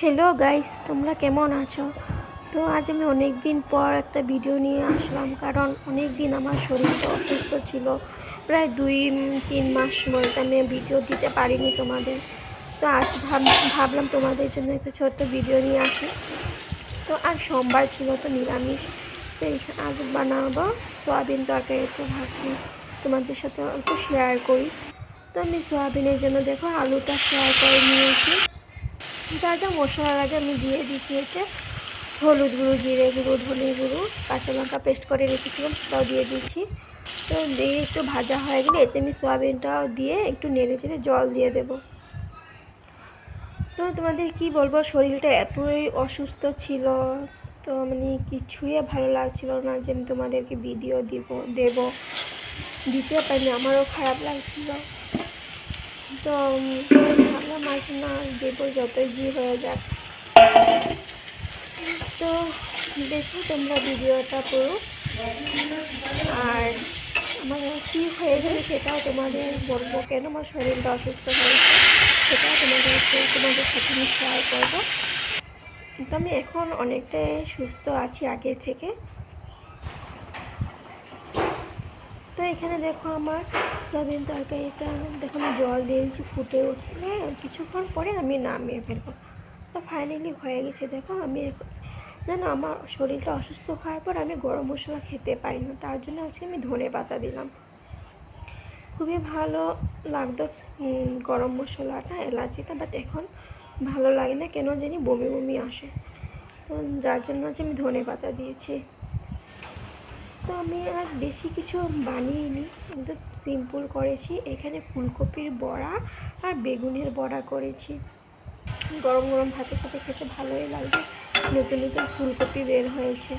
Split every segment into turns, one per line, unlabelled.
Hello guys, তোমরা কেমন আছো? তো আজ আমি অনেক দিন পর একটা ভিডিও নিয়ে আসলাম, কারণ অনেক দিন আমার শরীরটা অসুস্থ ছিল। প্রায় 2-3 মাস বলতে আমি ভিডিও দিতে পারিনি তোমাদের। তো আজ ভাবলাম তোমাদের জন্য একটা ছোট্ট ভিডিও নিয়ে আসি। তো আজ সোমবার ছিল, তো নিরামিষ। তো আজ বানাবো সয়াবিন তরকারি। তো ভাবছি তোমাদের সাথে একটু শেয়ার করি। তো আমি সয়াবিনের জন্য দেখো আলুটা ফ্রাই করে নিয়েছি। যা যা মশলা লাগে আমি দিয়ে দিচ্ছি। হলুদ গুঁড়ো, জিরে গুঁড়ো, ধনে গুঁড়ো, কাঁচা লঙ্কা পেস্ট করে রেখেছিলাম সেটাও দিয়ে দিচ্ছি। তো দিয়ে একটু ভাজা হয়ে গেলে এতে আমি সয়াবিনটাও দিয়ে একটু নেড়ে চেড়ে জল দিয়ে দেবো। তো তোমাদের কি বলবো, শরীরটা এতই অসুস্থ ছিল, তো মানে কিছুই ভালো লাগছিল না যে আমি তোমাদেরকে ভিডিও দেবো দিতে পারিনি, আমারও খারাপ লাগছিল। তো ভাবলাম আজ না দেবো, যতই যে হয়ে যাক। তো দেখো তোমরা ভিডিওটা পুরো, আর আমার কী হয়েছে সেটাও তোমাদের বলবো, কেন আমার শরীরটা অসুস্থ হয়েছে সেটাও তোমাদের সাথে আমি শেয়ার করবো। তো আমি এখন অনেকটাই সুস্থ আছি আগের থেকে। তো এখানে দেখো আমার সয়াবিন তরকারিটা দেখো আমি জল দিয়েছি, ফুটে উঠলে কিছুক্ষণ পরে আমি নামিয়ে ফেলবো। তো ফাইনালি হয়ে গেছে। দেখো আমি এখন জানো আমার শরীরটা অসুস্থ হওয়ার পর আমি গরম মশলা খেতে পারি না, তার জন্য আজকে আমি ধনেপাতা দিলাম। খুবই ভালো লাগতো গরম মশলাটা, এলাচিটা, বাট এখন ভালো লাগে না, কেন জানি বমি বমি আসে। তো যার জন্য হচ্ছে আমি ধনেপাতা দিয়েছি। তো আমি আজ বেশি কিছু বানিয়েছি, একদম সিম্পল করেছি। এখানে ফুলকপির বড়া আর বেগুনের বড়া করেছি। গরম গরম ভাতের সাথে খেতে ভালোই লাগবে। নতুন নতুন ফুলকপি বের হয়েছে,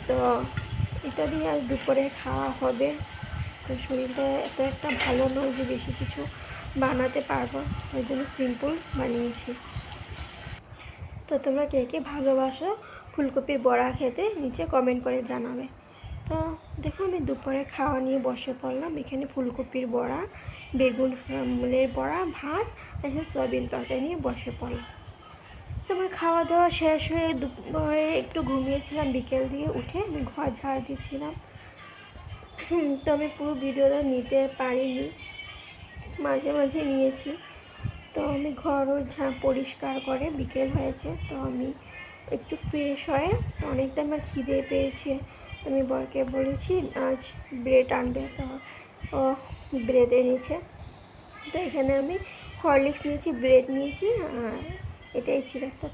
তো এটা দিয়ে আজ দুপুরে খাওয়া হবে। তো শরীরটা এত একটা ভালো নয় যে বেশি কিছু বানাতে পারবো, ওই জন্য সিম্পল বানিয়েছি। তো তোমরা কে কে ভালোবাসো ফুলকপির বড়া খেতে নিচে কমেন্ট করে জানাবে। তো দেখো আমি দুপুরে খাওয়া নিয়ে বসে পড়লাম। এখানে ফুলকপির বড়া, বেগুনের বড়া, ভাত, এখানে সয়াবিন তরকারি নিয়ে বসে পড়লাম। তো আমার খাওয়া দাওয়া শেষ হয়ে দুপুরে একটু ঘুমিয়েছিলাম, বিকেল দিয়ে উঠে আমি ঘর ঝাড় দিচ্ছিলাম। তো আমি পুরো ভিডিওটা নিতে পারিনি, মাঝে মাঝে নিয়েছি। তো আমি ঘরও পরিষ্কার করে বিকেল হয়েছে, তো আমি একটু ফ্রেশ হয়ে, অনেকটা আমার খিদে পেয়েছে। তো আমি বরকে বলেছি আজ ব্রেড আনবে, তো ও ব্রেড এনেছে। তো এখানে আমি হরলিক্স নিয়েছি, ব্রেড নিয়েছি, আর এটাই ছিল একটা।